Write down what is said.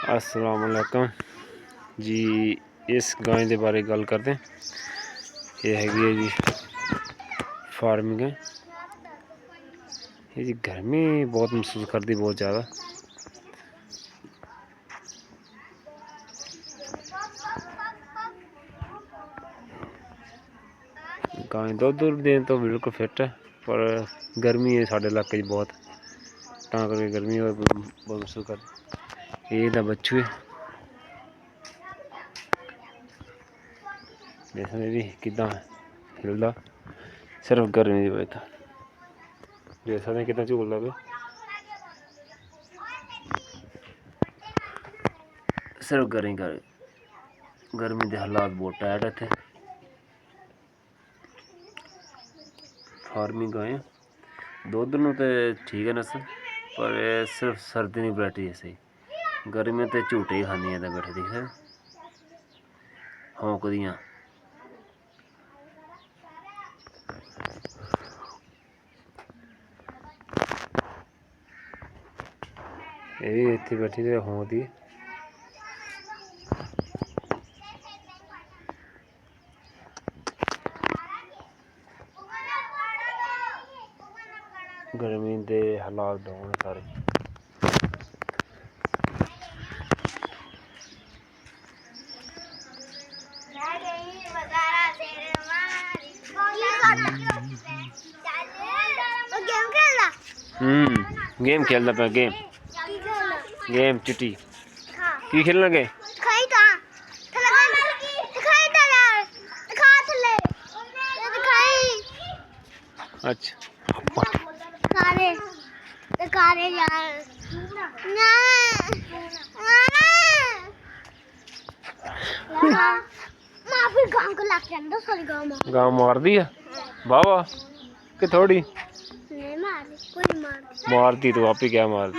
अस्सलाम वालेकुम जी। इस गाय के बारे गल करते हैं। ये हैगी है जी फार्मिंग है। ये जी गर्मी बहुत महसूस करती, बहुत ज़्यादा। गाय दुध देने तो बिल्कुल फिट है, पर गर्मी है साढ़े इलाके बहुत, तां करके गर्मी बहुत महसूस कर। ये तो बच्चू है, देखने भी कितना हिलदा, सिर्फ गर्मी की वजह। देख सकते कितना झूलदा पे, सिर्फ गर्मी के हालात बहुत टाइट है इत्थे। फार्मिंग गाय दुध नूं ते ठीक है नस्ल, पर सिर्फ सर्दी नहीं वैरायटी है सही। गर्मी तो झूटे ही खानियां ते बैठे दिखे होंकदियां। ये भी इत्थे बैठी ते होंकदी। गर्मी के हालात डाउन सारे। गेम खेलना पे गेम चिट्टी की खेलना गए। अच्छा गाँव मार दी है बाबा कि थोड़ी मारती, तो आप ही क्या मारती।